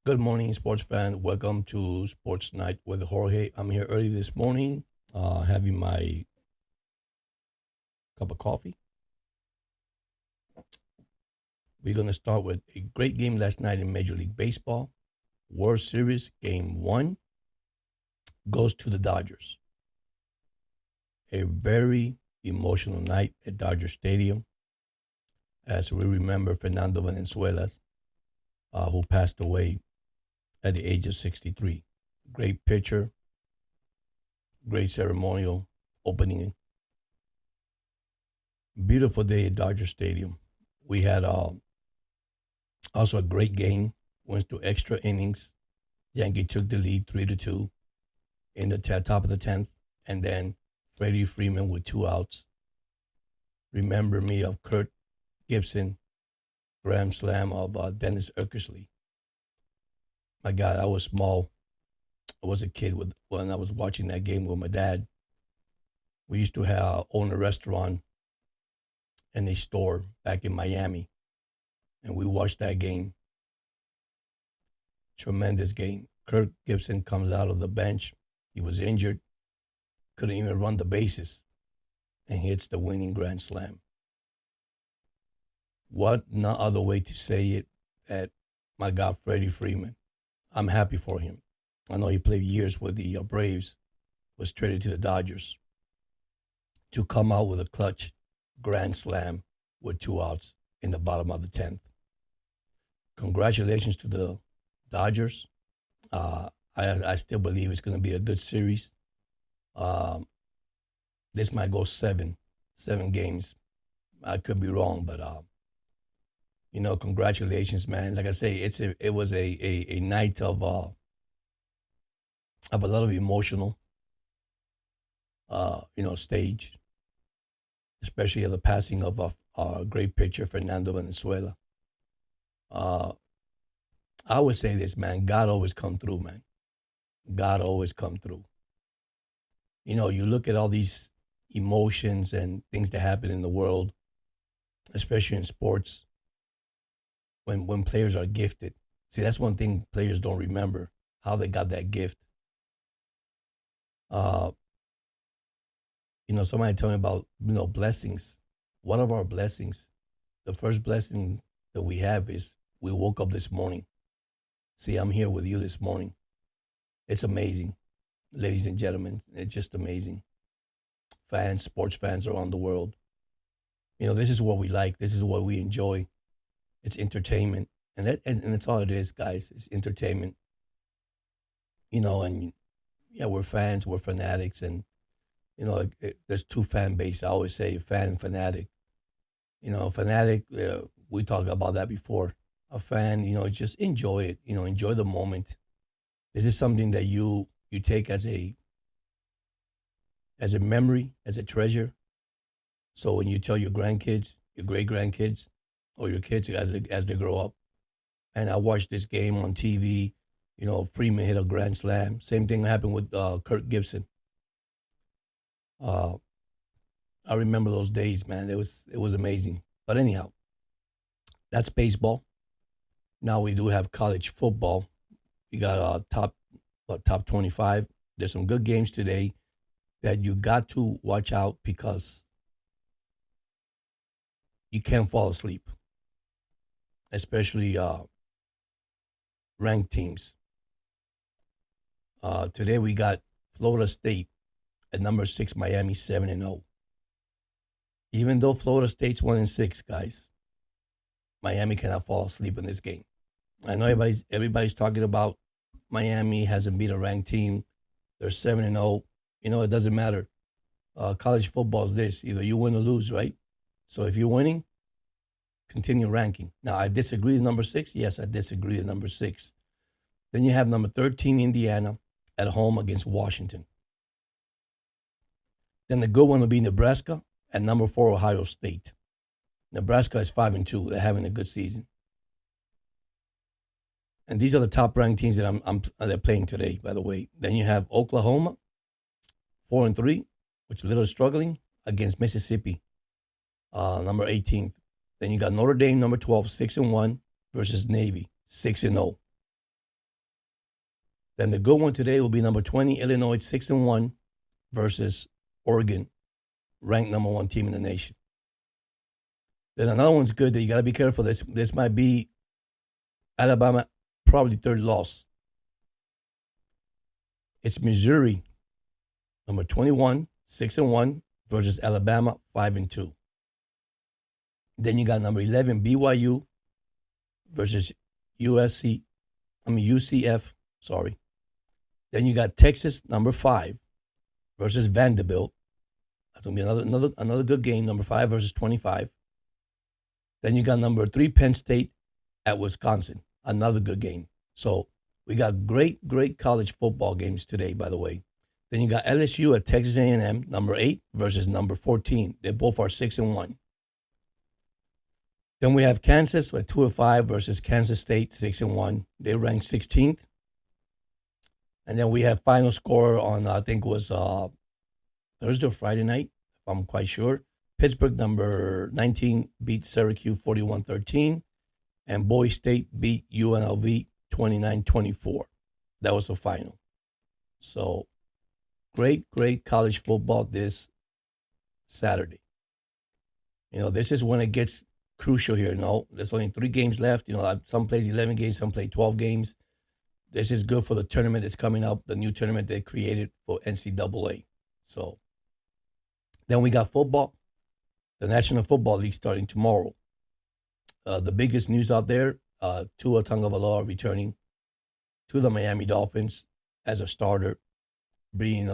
Good morning, sports fan. Welcome to Sports Night with Jorge. I'm here early this morning, having my cup of coffee. We're going to start with a great game last night in Major League Baseball. World Series Game 1 goes to the Dodgers. A very emotional night at Dodger Stadium as we remember Fernando Valenzuela, who passed away at the age of 63. Great pitcher, great ceremonial opening. Beautiful day at Dodger Stadium. We had also a great game. Went to extra innings. Yankee took the lead 3-2 in the top of the 10th, and then Freddie Freeman with 2 outs. Remember me of Kurt Gibson, grand slam of Dennis Eckersley. My God, I was small. I was a kid when I was watching that game with my dad. We used to own a restaurant and a store back in Miami, and we watched that game. Tremendous game. Kirk Gibson comes out of the bench. He was injured, couldn't even run the bases, and hits the winning grand slam. What no other way to say it that my God, Freddie Freeman. I'm happy for him. I know he played years with the Braves, was traded to the Dodgers. To come out with a clutch grand slam with 2 outs in the bottom of the 10th. Congratulations to the Dodgers. I still believe it's going to be a good series. This might go seven games. I could be wrong, but congratulations, man. Like I say, it was a night of a lot of emotional, stage, especially of the passing of our great pitcher Fernando Valenzuela. I would say this, man. God always come through, man. God always come through. You look at all these emotions and things that happen in the world, especially in sports, when players are gifted. See, that's one thing players don't remember, how they got that gift. Somebody told me about, blessings. One of our blessings, the first blessing that we have is we woke up this morning. See, I'm here with you this morning. It's amazing, ladies and gentlemen. It's just amazing. Fans, sports fans around the world. This is what we like. This is what we enjoy. It's entertainment. And that's all it is, guys. It's entertainment. And yeah, we're fans, we're fanatics, and there's two fan base. I always say fan and fanatic. Fanatic. We talked about that before. A fan, just enjoy it. Enjoy the moment. This is something that you take as a memory, as a treasure. So when you tell your grandkids, your great grandkids, or your kids as they grow up, and I watched this game on TV. Freeman hit a grand slam. Same thing happened with Kirk Gibson. I remember those days, man. It was amazing. But anyhow, that's baseball. Now we do have college football. We got top 25. There's some good games today that you got to watch out because you can't fall asleep, especially ranked teams. Today we got Florida State at number 6, Miami 7-0. Even though Florida State's 1-6, guys, Miami cannot fall asleep in this game. I know everybody's talking about Miami hasn't beat a ranked team. They're 7-0. It doesn't matter. College football is this: either you win or lose, right? So if you're winning, continue ranking. Now I disagree with number 6. Yes, I disagree with number 6. Then you have number 13, Indiana, at home against Washington. Then the good one will be Nebraska at number 4, Ohio State. Nebraska is 5-2. They're having a good season. And these are the top ranked teams that they're playing today, by the way. Then you have Oklahoma, 4-3, which is a little struggling, against Mississippi, number 18th. Then you got Notre Dame, number 12, 6-1, versus Navy, 6-0. Then the good one today will be number 20, Illinois, 6-1 versus Oregon, ranked number 1 team in the nation. Then another one's good that you got to be careful. This might be Alabama, probably third loss. It's Missouri, number 21, 6-1 versus Alabama, 5-2. Then you got number 11, BYU versus UCF. Sorry. Then you got Texas, number 5 versus Vanderbilt. That's gonna be another good game. Number 5 versus 25. Then you got number 3, Penn State at Wisconsin. Another good game. So we got great college football games today, by the way. Then you got LSU at Texas A&M, number 8 versus number 14. They both are 6-1. Then we have Kansas at 2-5 versus Kansas State, 6-1. They ranked 16th. And then we have final score on, I think it was Thursday or Friday night, if I'm quite sure. Pittsburgh, number 19, beat Syracuse 41-13. And Boise State beat UNLV 29-24. That was the final. So great college football this Saturday. This is when it gets crucial here. There's only 3 games left. Some plays 11 games, some play 12 games. This is good for the tournament that's coming up, the new tournament they created for NCAA. So then we got football, the National Football League starting tomorrow. The biggest news out there, Tua Tagovailoa returning to the Miami Dolphins as a starter, being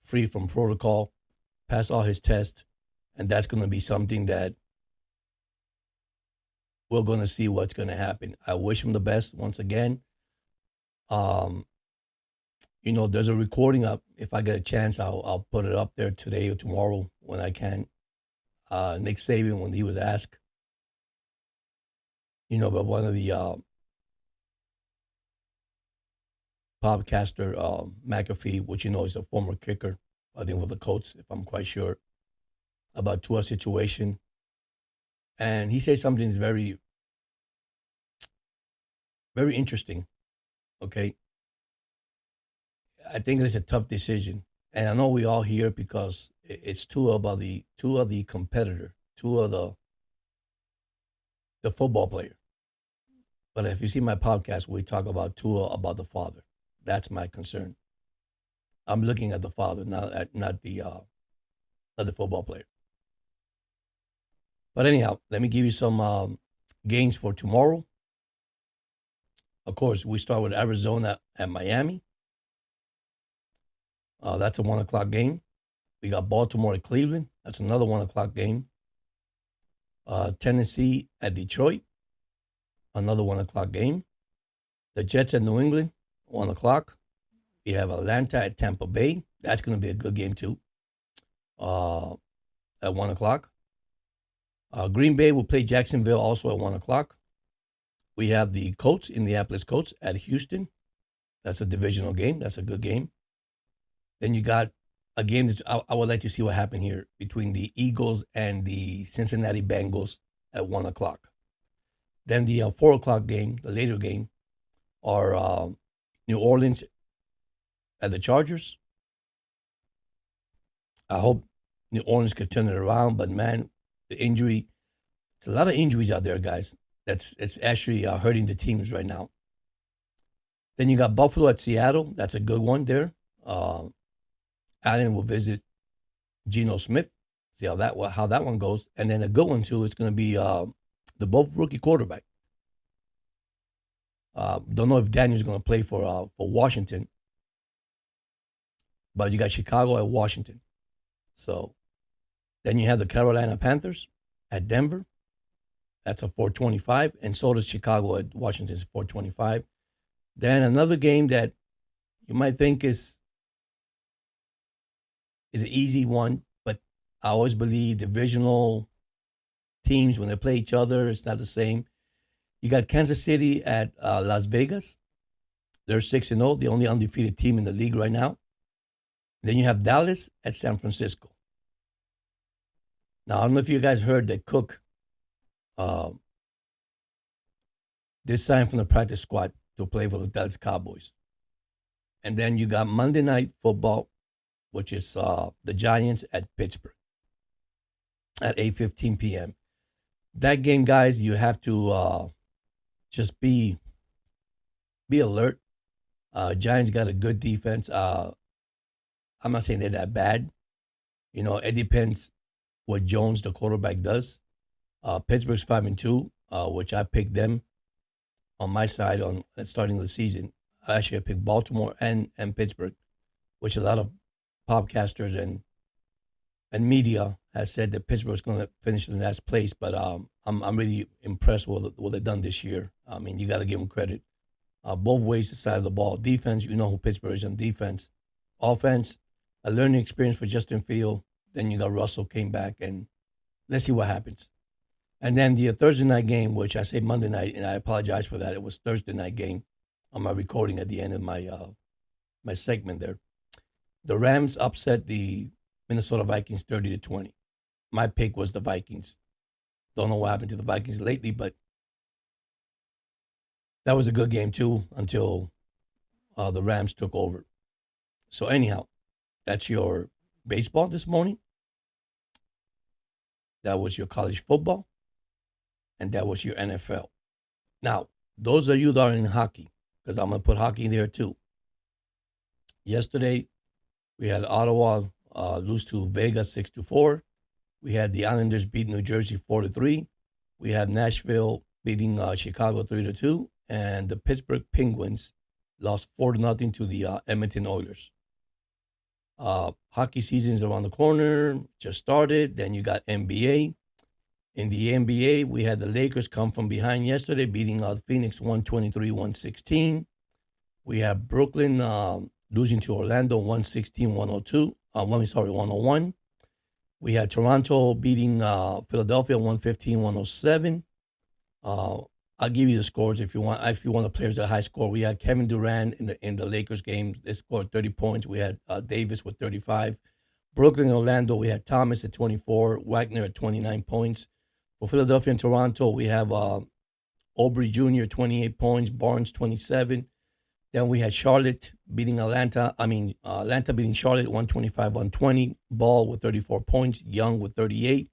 free from protocol, passed all his tests, and that's going to be something that we're going to see what's going to happen. I wish him the best once again. There's a recording up. If I get a chance, I'll put it up there today or tomorrow when I can. Nick Saban, when he was asked, by one of the podcaster, McAfee, which is a former kicker, I think for the Colts, if I'm quite sure, about Tua's situation. And he said something that's very, very interesting. Okay. I think it's a tough decision. And I know we all hear because it's Tua of the competitor, Tua of the football player. But if you see my podcast, we talk about Tua, about the father. That's my concern. I'm looking at the father, not the football player. But anyhow, let me give you some games for tomorrow. Of course, we start with Arizona at Miami. That's a 1 o'clock game. We got Baltimore at Cleveland. That's another 1 o'clock game. Tennessee at Detroit. Another 1 o'clock game. The Jets at New England, 1 o'clock. We have Atlanta at Tampa Bay. That's going to be a good game too. At 1 o'clock. Green Bay will play Jacksonville also at 1 o'clock. We have the Colts, Indianapolis Colts at Houston. That's a divisional game. That's a good game. Then you got a game that I would like to see what happened here between the Eagles and the Cincinnati Bengals at 1 o'clock. Then the 4 o'clock game, the later game, are New Orleans at the Chargers. I hope New Orleans could turn it around, but man, the injury, it's a lot of injuries out there, guys. It's actually hurting the teams right now. Then you got Buffalo at Seattle. That's a good one there. Allen will visit Geno Smith. See how that one goes. And then a good one too. It's going to be the both rookie quarterback. Don't know if Daniel's going to play for Washington, but you got Chicago at Washington. So then you have the Carolina Panthers at Denver. That's a 4:25, and so does Chicago at Washington's 4:25. Then another game that you might think is an easy one, but I always believe divisional teams, when they play each other, it's not the same. You got Kansas City at Las Vegas. They're 6-0, the only undefeated team in the league right now. Then you have Dallas at San Francisco. Now, I don't know if you guys heard that Cook this signed from the practice squad. to play for the Dallas Cowboys. And then you got Monday Night Football, which is the Giants at Pittsburgh at 8:15 p.m. That game, guys, you have to just be alert. Giants got a good defense. I'm not saying they're that bad. It depends what Jones, the quarterback, does. Pittsburgh's 5-2, which I picked them on my side on starting the season. Actually, I picked Baltimore and Pittsburgh, which a lot of podcasters and media has said that Pittsburgh's going to finish in last place. But I'm really impressed with what they've done this year. I mean, you got to give them credit. Both ways, the side of the ball. Defense, you know who Pittsburgh is on defense. Offense, a learning experience for Justin Field. Then you got Russell came back, and let's see what happens. And then the Thursday night game, which I say Monday night, and I apologize for that. It was Thursday night game on my recording at the end of my segment there. The Rams upset the Minnesota Vikings 30-20. My pick was the Vikings. Don't know what happened to the Vikings lately, but that was a good game too until the Rams took over. So anyhow, that's your baseball this morning. That was your college football. And that was your NFL. Now, those of you that are in hockey, because I'm going to put hockey in there too. Yesterday, we had Ottawa lose to Vegas 6-4. We had the Islanders beat New Jersey 4-3. We had Nashville beating Chicago 3-2. And the Pittsburgh Penguins lost 4-0 to the Edmonton Oilers. Hockey season's around the corner, just started. Then you got NBA. In the NBA, we had the Lakers come from behind yesterday, beating Phoenix 123-116. We have Brooklyn losing to Orlando 101. We had Toronto beating Philadelphia 115-107. I'll give you the scores if you want. If you want the players that high score, we had Kevin Durant in the Lakers game. They scored 30 points. We had Davis with 35. Brooklyn and Orlando, we had Thomas at 24, Wagner at 29 points. For Philadelphia and Toronto, we have Aubrey Jr. 28 points, Barnes 27. Then we had Charlotte beating Atlanta. Atlanta beating Charlotte 125-120. Ball with 34 points, Young with 38.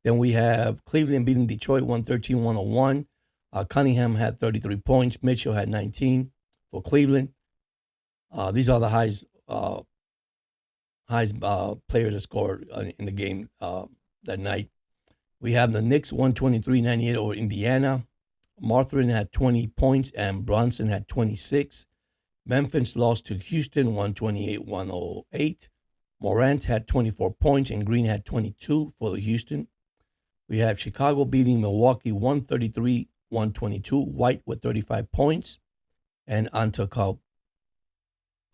Then we have Cleveland beating Detroit 113-101. Cunningham had 33 points. Mitchell had 19 for Cleveland. These are the highest players that scored in the game that night. We have the Knicks 123-98 over Indiana. Marthrin had 20 points and Bronson had 26. Memphis lost to Houston 128-108. Morant had 24 points and Green had 22 for the Houston. We have Chicago beating Milwaukee 133-122. White with 35 points. And Antetokounmpo,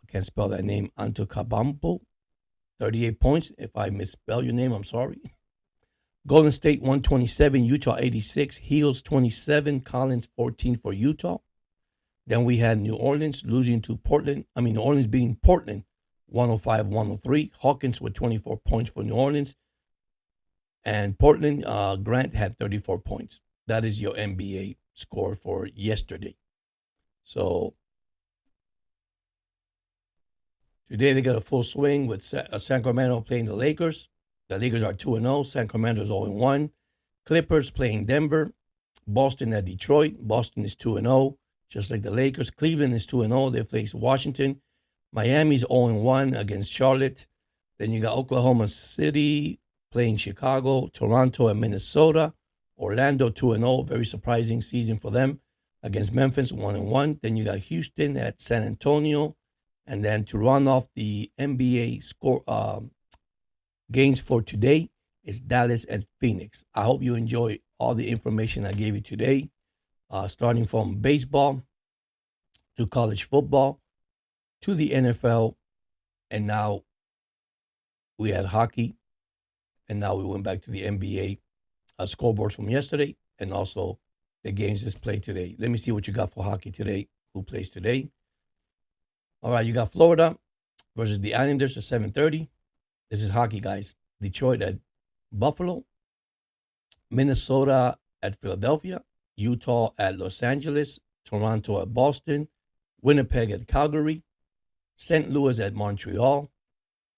I can't spell that name, Antetokounmpo, 38 points. If I misspell your name, I'm sorry. Golden State 127, Utah 86, Heels 27, Collins 14 for Utah. Then we had New Orleans losing to Portland. New Orleans beating Portland 105-103. Hawkins with 24 points for New Orleans. And Portland, Grant had 34 points. That is your NBA score for yesterday. So today they got a full swing with Sacramento playing the Lakers. The Lakers are 2-0. Sacramento is 0-1. Clippers playing Denver. Boston at Detroit. Boston is 2-0, just like the Lakers. Cleveland is 2-0. They face Washington. Miami's 0-1 against Charlotte. Then you got Oklahoma City playing Chicago. Toronto and Minnesota. Orlando 2-0. Very surprising season for them against Memphis 1-1. Then you got Houston at San Antonio. And then to run off the NBA score games for today is Dallas and Phoenix. I hope you enjoy all the information I gave you today, starting from baseball to college football to the NFL, and now we had hockey, and now we went back to the NBA scoreboards from yesterday and also the games that's played today. Let me see what you got for hockey today. Who plays today? All right, you got Florida versus the Islanders at 7:30. This is hockey, guys. Detroit at Buffalo. Minnesota at Philadelphia. Utah at Los Angeles. Toronto at Boston, Winnipeg at Calgary, St. Louis at Montreal,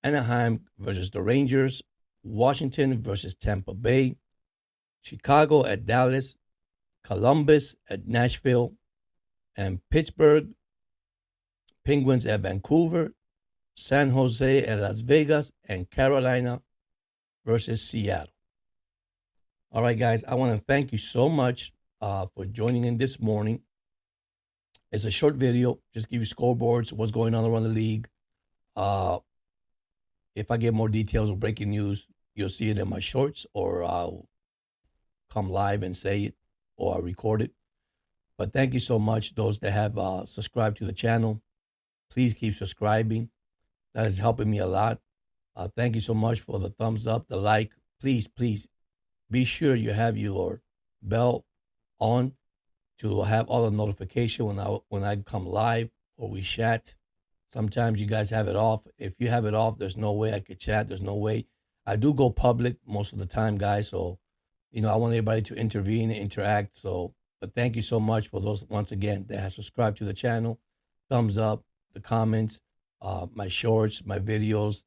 Anaheim versus the Rangers, Washington versus Tampa Bay, Chicago at Dallas, Columbus at Nashville, and Pittsburgh Penguins at Vancouver, San Jose at Las Vegas, and Carolina versus Seattle. All right, guys, I want to thank you so much for joining in this morning. It's a short video, just give you scoreboards, what's going on around the league. If I get more details or breaking news, you'll see it in my shorts, or I'll come live and say it, or I'll record it. But thank you so much, those that have subscribed to the channel. Please keep subscribing. That is helping me a lot. Thank you so much for the thumbs up, the like. Please, please be sure you have your bell on to have all the notification when I come live or we chat. Sometimes you guys have it off. If you have it off, there's no way I could chat. There's no way. I do go public most of the time, guys. So, I want everybody to intervene and interact. So, but thank you so much for those, once again, that have subscribed to the channel. Thumbs up, the comments, my shorts, my videos.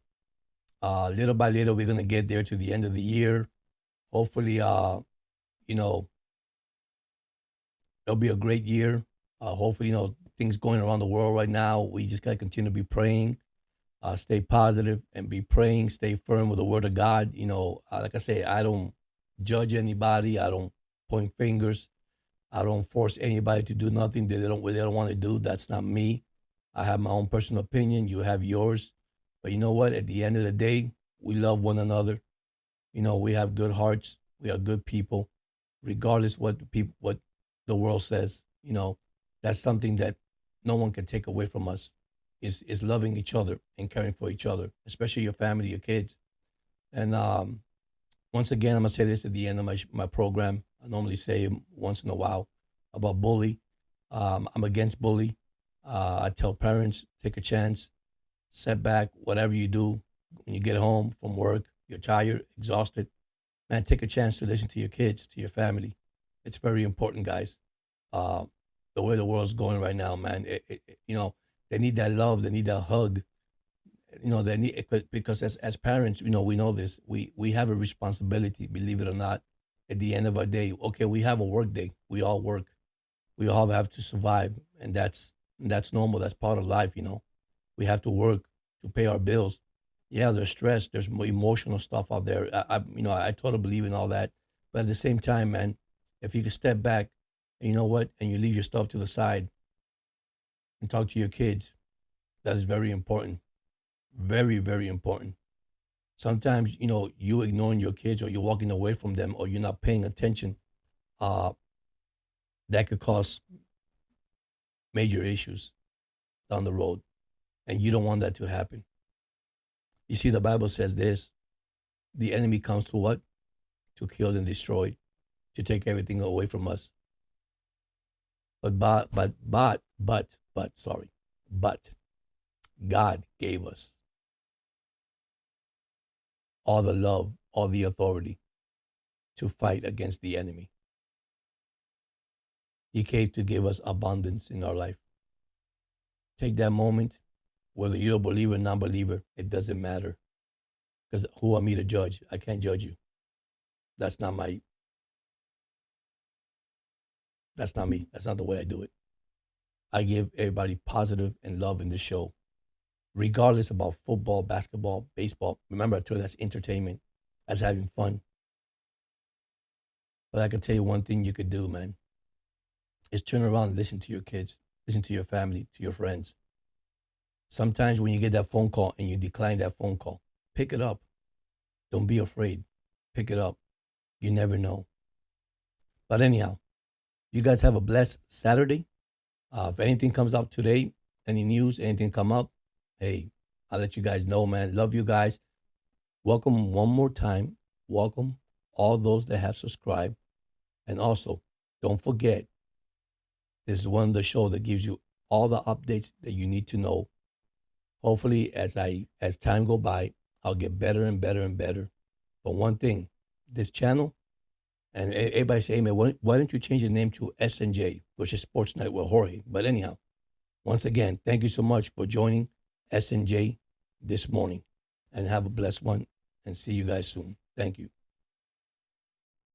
Little by little, we're going to get there to the end of the year. Hopefully, it'll be a great year. Hopefully, things going around the world right now. We just got to continue to be praying, stay positive and be praying, stay firm with the word of God. Like I say, I don't judge anybody. I don't point fingers. I don't force anybody to do nothing that they don't want to do. That's not me. I have my own personal opinion. You have yours. But you know what? At the end of the day, we love one another. We have good hearts. We are good people, regardless what the world says. That's something that no one can take away from us. Is loving each other and caring for each other, especially your family, your kids. And once again, I'm gonna say this at the end of my program. I normally say once in a while about bully. I'm against bully. I tell parents, take a chance, set back, whatever you do. When you get home from work, you're tired, exhausted, man, take a chance to listen to your kids, to your family. It's very important, guys. The way the world's going right now, man, they need that love, they need that hug. They need, because as parents, we know this. We have a responsibility, believe it or not. At the end of our day, okay, we have a work day. We all work. We all have to survive, and that's normal. That's part of life. We have to work to pay our bills. Yeah, there's stress. There's more emotional stuff out there. I totally believe in all that. But at the same time, man, if you can step back, and you know what, and you leave your stuff to the side and talk to your kids, that is very important. Very, very important. Sometimes, you ignoring your kids, or you're walking away from them, or you're not paying attention, that could cause major issues down the road. And you don't want that to happen. You see, the Bible says this: the enemy comes to what? To kill and destroy, to take everything away from us. But God gave us all the love, all the authority to fight against the enemy. He came to give us abundance in our life. Take that moment, whether you're a believer or non-believer, it doesn't matter. Because who am I to judge? I can't judge you. That's not me. That's not the way I do it. I give everybody positive and love in this show, regardless about football, basketball, baseball. Remember, I told you that's entertainment. That's having fun. But I can tell you one thing you could do, man, is turn around and listen to your kids, listen to your family, to your friends. Sometimes when you get that phone call and you decline that phone call, pick it up. Don't be afraid. Pick it up. You never know. But anyhow, you guys have a blessed Saturday. If anything comes up today, any news, anything come up, hey, I'll let you guys know, man. Love you guys. Welcome one more time. Welcome all those that have subscribed. And also, don't forget, this is one of the shows that gives you all the updates that you need to know. Hopefully, as time go by, I'll get better and better and better. But one thing, this channel And everybody say, hey, man, why don't you change the name to SNJ, which is Sports Night with Jorge? But anyhow, once again, thank you so much for joining SNJ this morning. And have a blessed one. And see you guys soon. Thank you.